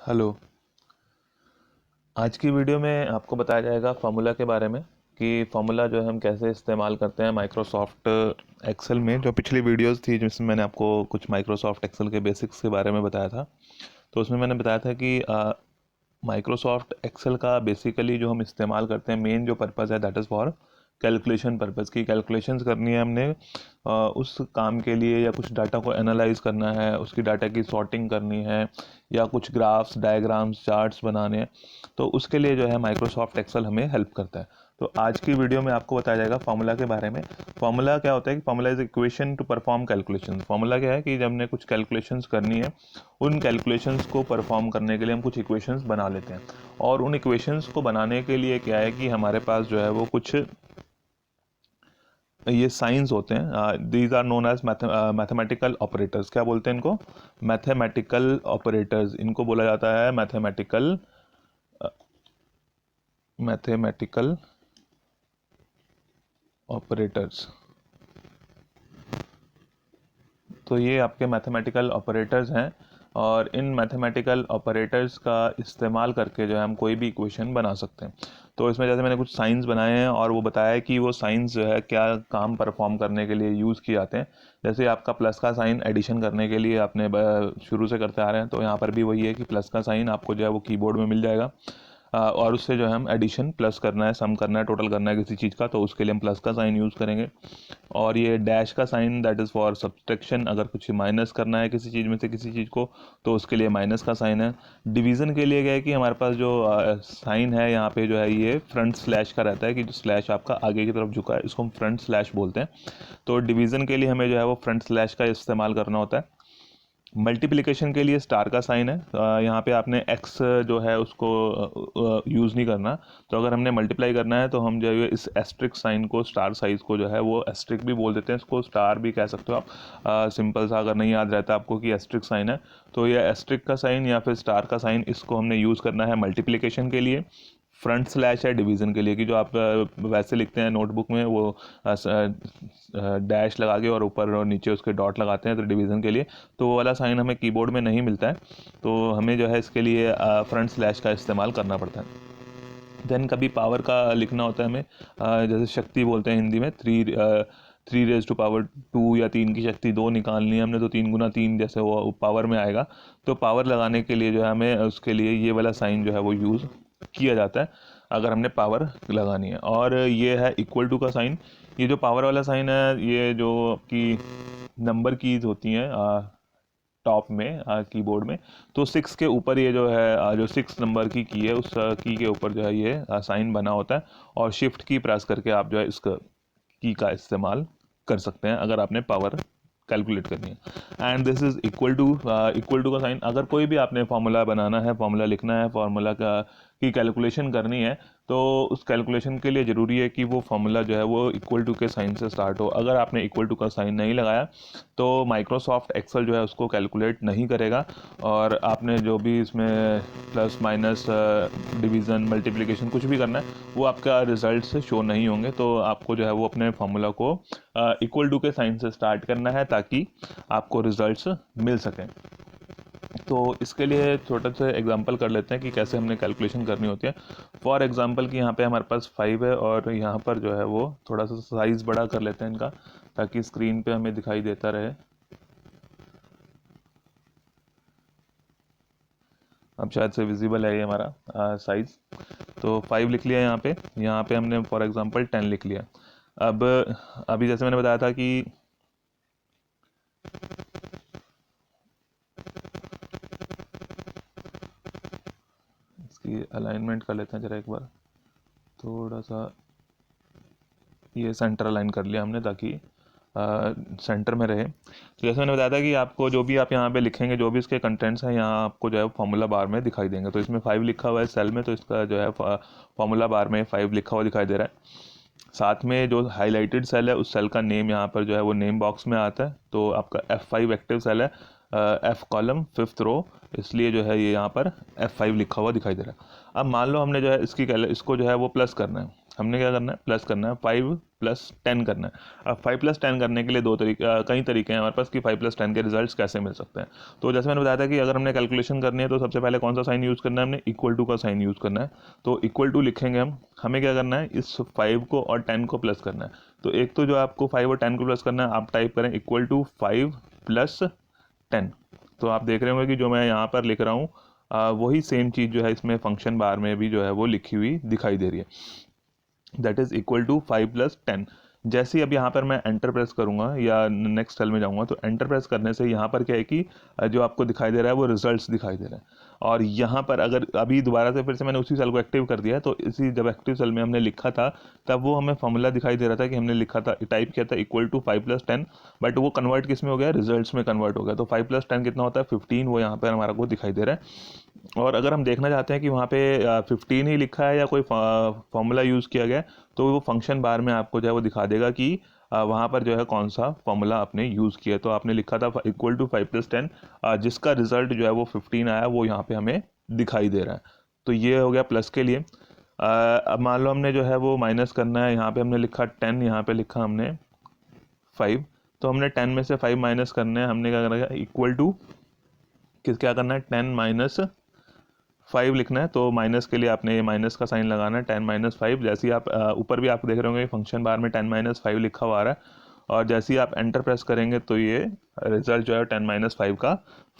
Hello. आज की video में आपको बताया जाएगा फार्मूला के बारे में कि फार्मूला जो है हम कैसे इस्तेमाल करते हैं माइक्रोसॉफ्ट एक्सेल में। जो पिछली वीडियोस थी जिसमें मैंने आपको कुछ माइक्रोसॉफ्ट एक्सेल के बेसिक्स के बारे में बताया था, तो उसमें मैंने बताया था कि माइक्रोसॉफ्ट एक्सेल का बेसिकली जो हम इस्तेमाल करते हैं, मेन जो पर्पज़ है that is for calculation purpose की कैलकुलेशंस करनी है हमने उस काम के लिए, या कुछ डाटा को एनालाइज करना है, उसकी डाटा की सॉर्टिंग करनी है, या कुछ ग्राफ्स डायग्राम्स चार्ट्स बनाने हैं, तो उसके लिए जो है माइक्रोसॉफ्ट एक्सेल हमें हेल्प करता है। तो आज की वीडियो में आपको बताया जाएगा फार्मूला के बारे में। फार्मूला क्या होता है कि formula is equation two perform calculation. Formula क्या है कि जब हमने कुछ कैलकुलेशंस करनी है, उन कैलकुलेशंस को परफॉर्म करने के लिए हम कुछ इक्वेशंस बना लेते हैं। और उन इक्वेशंस को बनाने के लिए क्या है कि हमारे पास जो है वो कुछ ये साइंस होते हैं। These are known as mathematical operators. क्या बोलते हैं इनको? मैथमेटिकल ऑपरेटर्स इनको बोला जाता है। Mathematical operators. तो ये आपके मैथमेटिकल ऑपरेटर्स हैं, और इन मैथमेटिकल ऑपरेटर्स का इस्तेमाल करके जो है हम कोई भी इक्वेशन बना सकते हैं। तो इसमें जैसे मैंने कुछ साइंस बनाए हैं और वो बताया है कि वो साइंस जो है क्या काम परफॉर्म करने के लिए यूज़ किए जाते हैं। जैसे आपका प्लस का साइन एडिशन करने के लिए आपने शुरू से करते आ रहे हैं, तो यहाँ पर भी वही है कि प्लस का साइन आपको जो है वो कीबोर्ड में मिल जाएगा। और उससे जो है हम एडिशन प्लस करना है, सम करना है, टोटल करना है किसी चीज़ का, तो उसके लिए हम प्लस का साइन यूज़ करेंगे। और ये डैश का sign that is for subtraction. अगर कुछ माइनस करना है किसी चीज़ में से किसी चीज़ को, तो उसके लिए माइनस का साइन है। डिवीज़न के लिए क्या है कि हमारे पास जो साइन है यहाँ पे जो है ये फ्रंट स्लैश का रहता है, कि जो स्लैश आपका आगे की तरफ झुका है इसको हम फ्रंट स्लैश बोलते हैं। तो डिवीज़न के लिए हमें जो है वो फ्रंट स्लैश का इस्तेमाल करना होता है। मल्टीप्लिकेशन के लिए स्टार का साइन है। यहाँ पे आपने एक्स जो है उसको यूज़ नहीं करना। तो अगर हमने मल्टीप्लाई करना है तो हम जो है इस एस्ट्रिक साइन को, स्टार साइज को जो है वो एस्ट्रिक भी बोल देते हैं, इसको स्टार भी कह सकते हो आप। सिंपल सा, अगर नहीं याद रहता आपको कि एस्ट्रिक साइन है, तो ये एस्ट्रिक का साइन या फिर स्टार का साइन, इसको हमने यूज़ करना है मल्टीप्लिकेशन के लिए। फ्रंट स्लैश है डिवीज़न के लिए, कि जो आप वैसे लिखते हैं नोटबुक में, वो डैश लगा के और ऊपर और नीचे उसके डॉट लगाते हैं, तो डिवीज़न के लिए तो वो वाला साइन हमें कीबोर्ड में नहीं मिलता है, तो हमें जो है इसके लिए फ्रंट स्लैश का इस्तेमाल करना पड़ता है। देन कभी पावर का लिखना होता है हमें, जैसे शक्ति बोलते हैं हिंदी में, 3 रेज़ टू पावर 2 या 3 की शक्ति 2 निकालनी है हमने, तो 3 गुना 3 जैसे वो पावर में आएगा। तो पावर लगाने के लिए जो है हमें उसके लिए ये वाला साइन जो है वो यूज़ किया जाता है अगर हमने पावर लगानी है। और ये है इक्वल टू का साइन। ये जो पावर वाला साइन है, ये जो आपकी नंबर कीज होती हैं टॉप में कीबोर्ड में, तो 6 के ऊपर ये जो है जो 6 नंबर की है उस की के ऊपर जो है ये साइन बना होता है, और शिफ्ट की प्रेस करके आप जो है इस की का इस्तेमाल कर सकते हैं अगर आपने पावर कैलकुलेट करनी है। And this is equal to का साइन। अगर कोई भी आपने फार्मूला बनाना है, फार्मूला लिखना है, फार्मूला का की कैलकुलेशन करनी है, तो उस कैलकुलेशन के लिए ज़रूरी है कि वो फार्मूला जो है वो इक्वल टू के साइन से स्टार्ट हो। अगर आपने इक्वल टू का साइन नहीं लगाया तो माइक्रोसॉफ्ट एक्सेल जो है उसको कैलकुलेट नहीं करेगा, और आपने जो भी इसमें प्लस माइनस डिवीज़न मल्टीप्लिकेशन कुछ भी करना है, वो आपका रिजल्ट से शो नहीं होंगे। तो आपको जो है वो अपने फार्मूला को इक्वल टू के साइन से स्टार्ट करना है ताकि आपको रिजल्ट्स मिल सकें। तो इसके लिए छोटा सा एग्जांपल कर लेते हैं कि कैसे हमने कैलकुलेशन करनी होती है। फॉर एग्जांपल कि यहाँ पे हमारे पास 5 है, और यहाँ पर जो है वो थोड़ा सा साइज़ बड़ा कर लेते हैं इनका, ताकि स्क्रीन पे हमें दिखाई देता रहे। अब शायद से विजिबल है ये हमारा साइज़। तो 5 लिख लिया यहाँ पे हमने फॉर एग्जांपल 10 लिख लिया। अब अभी जैसे मैंने बताया था कि इसकी अलाइनमेंट कर लेते हैं ज़रा एक बार, थोड़ा सा ये सेंटर अलाइन कर लिया हमने ताकि सेंटर में रहे। तो जैसे मैंने बताया था कि आपको जो भी आप यहाँ पे लिखेंगे, जो भी इसके कंटेंट्स हैं, यहाँ आपको जो है फार्मूला बार में दिखाई देंगे। तो इसमें 5 लिखा हुआ है सेल में, तो इसका जो है फार्मूला बार में 5 लिखा हुआ दिखाई दे रहा है। साथ में जो हाईलाइटेड सेल है उस सेल का नेम यहाँ पर जो है वो नेम बॉक्स में आता है। तो आपका F5 एक्टिव सेल है, F कॉलम 5th रो, इसलिए जो है ये यहाँ पर F5 लिखा हुआ दिखाई दे रहा है। अब मान लो हमने जो है इसको जो है वो प्लस करना है। हमने क्या करना है, प्लस करना है, 5 + 10 करना है। अब 5 + 10 करने के लिए कई तरीके हैं हमारे पास कि 5 + 10 के रिजल्ट्स कैसे मिल सकते हैं। तो जैसे मैंने बताया था कि अगर हमने कैलकुलेशन करनी है तो सबसे पहले कौन सा साइन यूज़ करना है, हमने इक्वल टू का साइन यूज़ करना है। तो इक्वल टू लिखेंगे हम, हमें क्या करना है, इस 5 को और 10 को प्लस करना है। तो एक तो जो आपको 5 और 10 को प्लस करना है, आप टाइप करें इक्वल टू 5 + 10। तो आप देख रहे होंगे कि जो मैं यहाँ पर लिख रहा हूँ वही सेम चीज़ जो है इसमें फंक्शन बार में भी जो है वो लिखी हुई दिखाई दे रही है, दैट इज इक्वल टू 5 + 10। जैसे ही अब यहाँ पर मैं एंटर प्रेस करूँगा या नेक्स्ट सेल में जाऊँगा, तो एंटर प्रेस करने से यहाँ पर क्या है कि जो आपको दिखाई दे रहा है वो रिजल्ट्स दिखाई दे रहे हैं। और यहाँ पर अगर अभी दोबारा से फिर से मैंने उसी सेल को एक्टिव कर दिया, तो इसी जब एक्टिव सेल में हमने लिखा था तब वो हमें फॉर्मूला दिखाई दे रहा था कि हमने लिखा था, टाइप किया था इक्वल टू 5 + 10, बट वो कन्वर्ट किस में हो गया, रिजल्ट्स में कन्वर्ट हो गया। तो 5 + 10 कितना होता है, 15, वो यहाँ पर हमारा को दिखाई दे रहा है। और अगर हम देखना चाहते हैं कि वहाँ पे 15 ही लिखा है या कोई फॉर्मूला यूज़ किया गया है, तो वो फंक्शन बार में आपको जो है वो दिखा देगा कि वहाँ पर जो है कौन सा फॉर्मूला आपने यूज़ किया। तो आपने लिखा था इक्वल टू 5 + 10, जिसका रिजल्ट जो है वो 15 आया, वो यहाँ पे हमें दिखाई दे रहा है। तो ये हो गया प्लस के लिए। अब मान लो हमने जो है वो माइनस करना है, यहाँ पे हमने लिखा 10, यहाँ पे लिखा हमने 5, तो हमने 10 में से 5 माइनस करने हैं। हमने क्या करना है, इक्वल टू क्या करना है, 10 - 5 लिखना है। तो माइनस के लिए आपने ये माइनस का साइन लगाना है, 10 - 5। जैसे ही आप ऊपर भी आप देख रहे होंगे फंक्शन बार में 10 - 5 लिखा हुआ आ रहा है, और जैसे ही आप एंटर प्रेस करेंगे तो ये रिजल्ट जो है 10 - 5 का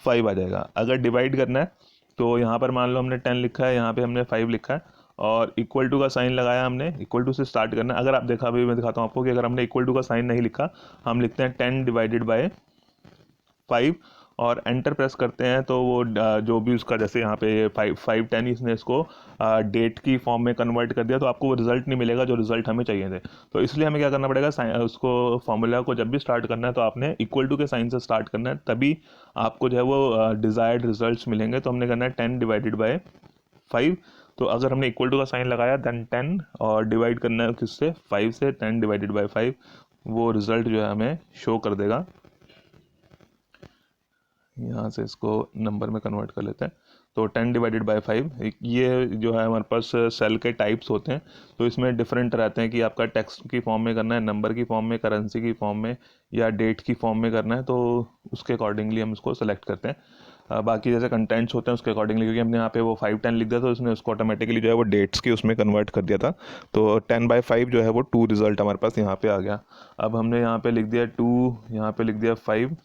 5 आ जाएगा। अगर डिवाइड करना है तो यहाँ पर मान लो हमने 10 लिखा है, यहाँ पे हमने 5 लिखा है, और इक्वल टू का साइन लगाया हमने। इक्वल टू से स्टार्ट करना है। अगर आप देखा, अभी मैं दिखाता हूँ आपको कि अगर हमने इक्वल टू का साइन नहीं लिखा, हम लिखते हैं 10/5 और एंटर प्रेस करते हैं, तो वो जो भी उसका, जैसे यहाँ पे 5 10 इसने इसको डेट की फॉर्म में कन्वर्ट कर दिया, तो आपको वो रिजल्ट नहीं मिलेगा जो रिजल्ट हमें चाहिए थे। तो इसलिए हमें क्या करना पड़ेगा, उसको फॉर्मूला को जब भी स्टार्ट करना है तो आपने इक्वल टू के साइन से स्टार्ट करना है, तभी आपको जो है वो डिज़ायर्ड रिजल्ट्स मिलेंगे। तो हमने करना है 10/5। तो अगर हमने इक्वल टू का साइन लगाया, देन 10, और डिवाइड करना है किससे, 5 से, 10/5, वो रिजल्ट जो है हमें शो कर देगा। यहाँ से इसको नंबर में कन्वर्ट कर लेते हैं। तो 10/5, ये जो है हमारे पास सेल के टाइप्स होते हैं। तो इसमें डिफरेंट रहते हैं कि आपका टेक्स्ट की फॉर्म में करना है, नंबर की फॉर्म में, करेंसी की फॉर्म में, या डेट की फॉर्म में करना है। तो उसके अकॉर्डिंगली हम उसको सेलेक्ट करते हैं। बाकी जैसे कंटेंट्स होते हैं उसके अकॉर्डिंगली, क्योंकि हमने यहाँ पे वो 5 10 लिख दिया, तो उसने उसको ऑटोमेटिकली जो है वो डेट्स की उसमें कन्वर्ट कर दिया था। तो 10/5 जो है वो 2 रिजल्ट हमारे पास यहाँ पे आ गया। अब हमने यहाँ पे लिख दिया 2, यहाँ पे लिख दिया 5।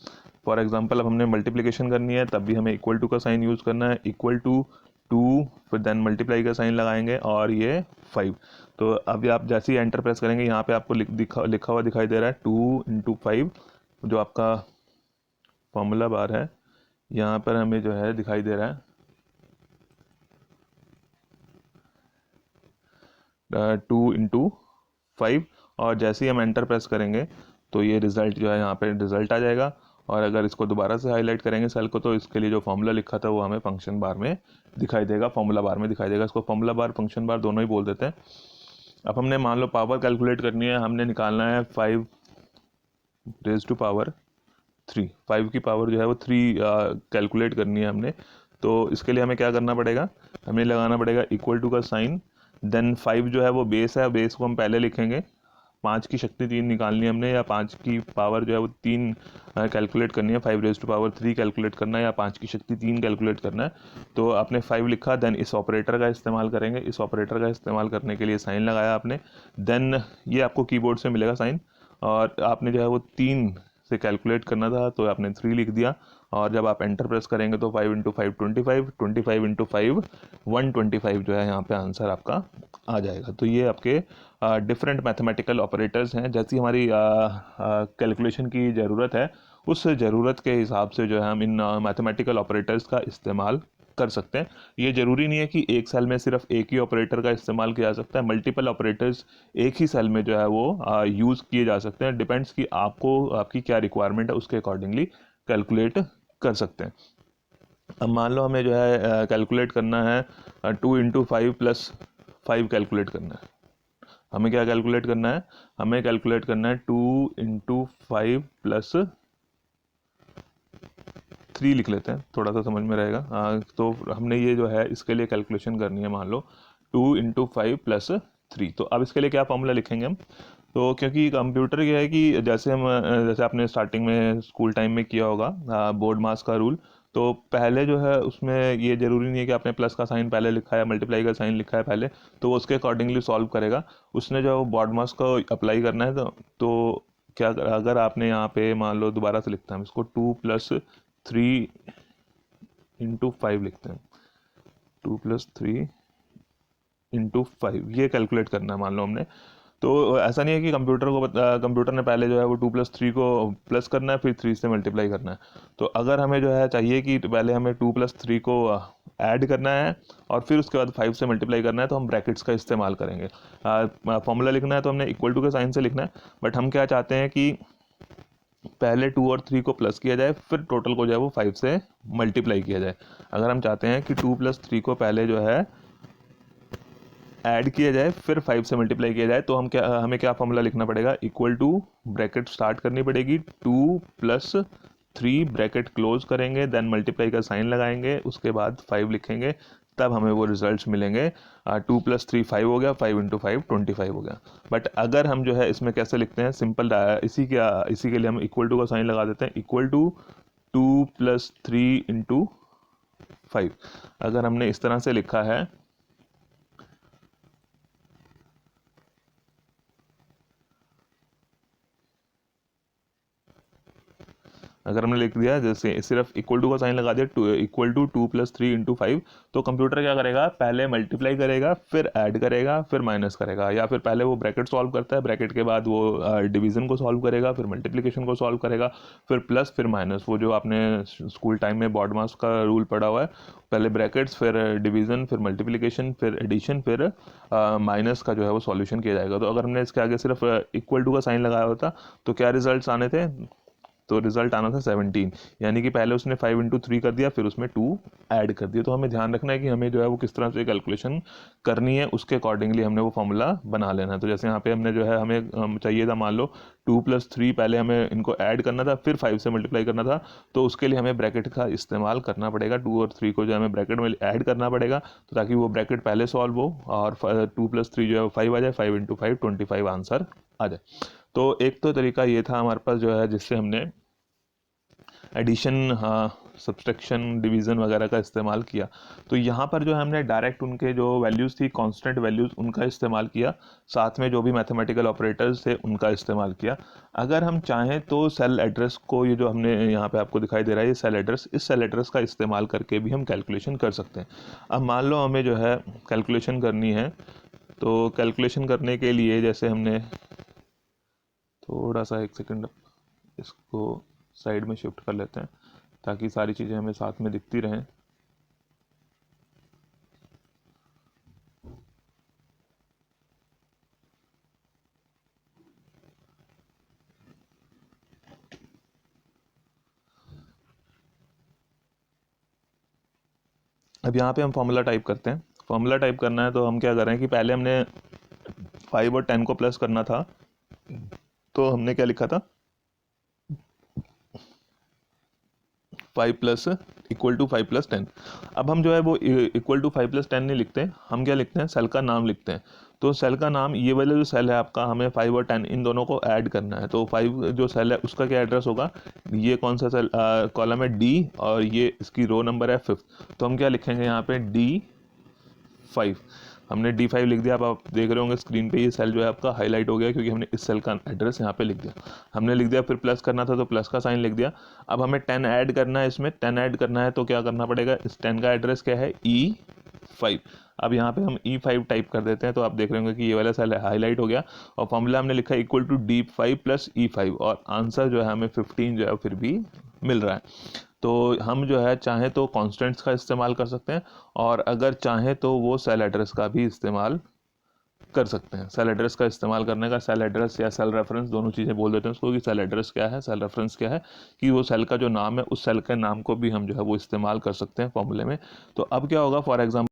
फॉर एग्जांपल अब हमने मल्टीप्लिकेशन करनी है, तब भी हमें इक्वल टू का साइन यूज़ करना है, इक्वल टू 2, फिर देन मल्टीप्लाई का साइन लगाएंगे, और ये 5। तो अभी आप जैसे ही एंटर प्रेस करेंगे, यहाँ पे आपको लिखा हुआ दिखाई दे रहा है 2 × 5, जो आपका फॉर्मूला बार है, यहाँ पर हमें जो है दिखाई दे रहा है 2 × 5। और जैसे ही हम एंटर प्रेस करेंगे तो ये रिज़ल्ट जो है यहाँ पे रिज़ल्ट आ जाएगा। और अगर इसको दोबारा से हाईलाइट करेंगे सेल को, तो इसके लिए जो फॉर्मूला लिखा था वो हमें फंक्शन बार में दिखाई देगा, फॉर्मूला बार में दिखाई देगा। इसको फॉर्मूला बार, फंक्शन बार दोनों ही बोल देते हैं। अब हमने मान लो पावर कैलकुलेट करनी है, हमने निकालना है 5⁻³ 5 की पावर जो है वो 3 कैलकुलेट करनी है हमने। तो इसके लिए हमें क्या करना पड़ेगा, हमें लगाना पड़ेगा इक्वल टू का साइन, देन 5 जो है वो बेस है, बेस को हम पहले लिखेंगे। 5 की शक्ति 3 निकालनी है हमने, या 5 की पावर जो है वो 3 कैलकुलेट करनी है, 5⁻³ कैलकुलेट करना है, या 5 की शक्ति 3 कैलकुलेट करना है। तो आपने 5 लिखा, देन इस ऑपरेटर का इस्तेमाल करेंगे। इस ऑपरेटर का इस्तेमाल करने के लिए साइन लगाया आपने, देन ये आपको कीबोर्ड से मिलेगा साइन, और आपने जो है वो 3 से कैलकुलेट करना था, तो आपने 3 लिख दिया। और जब आप एंटर प्रेस करेंगे तो 5 × 5 25, 25 × 5 125 जो है यहाँ पे आंसर आपका आ जाएगा। तो ये आपके डिफरेंट मैथमेटिकल ऑपरेटर्स हैं। जैसी हमारी कैलकुलेशन की ज़रूरत है, उस ज़रूरत के हिसाब से जो है हम इन मैथमेटिकल ऑपरेटर्स का इस्तेमाल कर सकते हैं। ये ज़रूरी नहीं है कि एक सेल में सिर्फ एक ही ऑपरेटर का इस्तेमाल किया जा सकता है, मल्टीपल ऑपरेटर्स एक ही सेल में जो है वो यूज़ किए जा सकते हैं। डिपेंड्स कि आपको, आपकी क्या रिक्वायरमेंट है, उसके अकॉर्डिंगली कैलकुलेट कर सकते हैं। अब मान लो हमें जो है कैलकुलेट करना है 2 × 5 + 5 कैलकुलेट करना है। हमें क्या कैलकुलेट करना है, हमें कैलकुलेट करना है 2 × 5 + 3 लिख लेते हैं, थोड़ा सा समझ में रहेगा। तो हमने ये जो है इसके लिए कैलकुलेशन करनी है, मान लो 2 × 5 + 3। तो अब इसके लिए क्या फॉर्मूला लिखेंगे हम? तो क्योंकि कंप्यूटर ये है कि जैसे आपने स्टार्टिंग में स्कूल टाइम में किया होगा बोर्ड मास का रूल, तो पहले जो है उसमें ये ज़रूरी नहीं है कि आपने प्लस का साइन पहले लिखा है, मल्टीप्लाई का साइन लिखा है पहले, तो वो उसके अकॉर्डिंगली सॉल्व करेगा। उसने जो बोर्ड मास को अप्लाई करना है तो क्या अगर आपने यहाँ पे मान लो दोबारा से लिखते हैं इसको 2+3 × 5 लिखते हैं, 2+3 × 5 ये कैलकुलेट करना है मान लो हमने। तो ऐसा नहीं है कि कंप्यूटर ने पहले जो है वो 2+3 को प्लस करना है फिर 3 से मल्टीप्लाई करना है। तो अगर हमें जो है चाहिए कि पहले हमें 2+3 को ऐड करना है और फिर उसके बाद 5 से मल्टीप्लाई करना है, तो हम ब्रैकेट्स का इस्तेमाल करेंगे। फॉर्मूला लिखना है तो हमने इक्वल टू के साइन से लिखना है, बट हम क्या चाहते हैं कि पहले 2 और 3 को प्लस किया जाए, फिर टोटल को जो है वो 5 से मल्टीप्लाई किया जाए। अगर हम चाहते हैं कि 2+3 को पहले जो है ऐड किया जाए फिर 5 से मल्टीप्लाई किया जाए, तो हमें क्या फॉर्मूला लिखना पड़ेगा? इक्वल टू ब्रैकेट स्टार्ट करनी पड़ेगी, 2+3 ब्रैकेट क्लोज करेंगे, देन मल्टीप्लाई का साइन लगाएंगे, उसके बाद 5 लिखेंगे, तब हमें वो रिजल्ट्स मिलेंगे। 2+3 5 हो गया, 5 × 5 25 हो गया। बट अगर हम जो है इसमें कैसे लिखते हैं सिंपल, इसी के लिए हम इक्वल टू का साइन लगा देते हैं, इक्वल टू 2+3 × 5। अगर हमने इस तरह से लिखा है, अगर हमने लिख दिया जैसे सिर्फ इक्वल टू का साइन लगा दिया, इक्वल टू 2+3 × 5, तो कंप्यूटर क्या करेगा? पहले मल्टीप्लाई करेगा, फिर ऐड करेगा, फिर माइनस करेगा, या फिर पहले वो ब्रैकेट सॉल्व करता है, ब्रैकेट के बाद वो डिवीजन को सॉल्व करेगा, फिर मल्टीप्लिकेशन को सॉल्व करेगा, फिर प्लस फिर माइनस। वो जो आपने स्कूल टाइम में बॉड मास का रूल पढ़ा हुआ है, पहले ब्रैकेट्स, फिर डिवीजन, फिर मल्टीप्लिकेशन, फिर एडिशन, फिर माइनस का जो है वो सॉल्यूशन किया जाएगा। तो अगर हमने इसके आगे सिर्फ इक्वल टू का साइन लगाया होता तो क्या रिजल्ट्स आने थे? तो रिजल्ट आना था 17, यानी कि पहले उसने 5 × 3 कर दिया, फिर उसमें 2 ऐड कर दिया। तो हमें ध्यान रखना है कि हमें जो है वो किस तरह से कैलकुलेशन करनी है, उसके अकॉर्डिंगली हमने वो फॉर्मूला बना लेना है। तो जैसे यहाँ पे हमने जो है हमें चाहिए था मान लो 2+3 पहले हमें इनको ऐड करना था, फिर 5 से मल्टीप्लाई करना था, तो उसके लिए हमें ब्रैकेट का इस्तेमाल करना पड़ेगा। 2 और 3 को जो हमें ब्रैकेट में ऐड करना पड़ेगा, तो ताकि वो ब्रैकेट पहले सॉल्व हो और 2+3 जो है 5 आ जाए, 5 × 5 25 आंसर आ जाए। तो एक तो तरीका ये था हमारे पास जो है जिससे हमने एडिशन, सब्सट्रैक्शन, डिवीज़न वगैरह का इस्तेमाल किया। तो यहाँ पर जो है हमने डायरेक्ट उनके जो वैल्यूज़ थी, कांस्टेंट वैल्यूज़, उनका इस्तेमाल किया, साथ में जो भी मैथमेटिकल ऑपरेटर्स थे उनका इस्तेमाल किया। अगर हम चाहें तो सेल एड्रेस को, ये जो हमने यहाँ पे आपको दिखाई दे रहा है ये सेल एड्रेस, इस सेल एड्रेस का इस्तेमाल करके भी हम कैलकुलेशन कर सकते हैं। अब मान लो हमें जो है कैलकुलेशन करनी है, तो कैलकुलेशन करने के लिए जैसे हमने थोड़ा सा, एक सेकेंड, इसको साइड में शिफ्ट कर लेते हैं ताकि सारी चीज़ें हमें साथ में दिखती रहें। अब यहाँ पे हम फॉर्मूला टाइप करते हैं। फॉर्मूला टाइप करना है तो हम क्या कर रहे हैं कि पहले हमने 5 और 10 को प्लस करना था, तो हमने क्या लिखा था? 5 प्लस इक्वल टू 5 + 10। अब हम जो है वो इक्वल टू 5 + 10 नहीं लिखते, हम क्या लिखते हैं? सेल का नाम लिखते हैं। तो सेल का नाम, ये वाला जो सेल है आपका, हमें 5 और 10 इन दोनों को ऐड करना है। तो 5 जो सेल है उसका क्या एड्रेस होगा? ये कौन सा सेल कॉलम है? डी, और ये इसकी रो नंबर है 5th। तो हम क्या लिखेंगे यहाँ पे? D5। हमने D5 लिख दिया। अब आप देख रहे होंगे स्क्रीन पे ये सेल जो है आपका हाईलाइट हो गया, क्योंकि हमने इस सेल का एड्रेस यहाँ पे लिख दिया। हमने लिख दिया, फिर प्लस करना था तो प्लस का साइन लिख दिया। अब हमें 10 ऐड करना है, इसमें 10 ऐड करना है तो क्या करना पड़ेगा? इस 10 का एड्रेस क्या है? E5। अब यहाँ पे हम E5 टाइप कर देते हैं, तो आप देख रहे होंगे कि ये वाला सेल हाईलाइट हो गया और फॉर्मूला हमने लिखा है इक्वल टू D5 + E5, और आंसर जो है हमें 15 जो है फिर भी मिल रहा है। तो हम जो है चाहें तो कॉन्स्टेंट्स का इस्तेमाल कर सकते हैं, और अगर चाहें तो वो सेल एड्रेस का भी इस्तेमाल कर सकते हैं। सेल एड्रेस का इस्तेमाल करने का, सेल एड्रेस या सेल रेफरेंस दोनों चीज़ें बोल देते हैं उसको, कि सेल एड्रेस क्या है, सेल रेफरेंस क्या है, कि वो सेल का जो नाम है उस सेल के नाम को भी हम जो है वो इस्तेमाल कर सकते हैं फॉर्मूले में। तो अब क्या होगा, फॉर एग्जाम्पल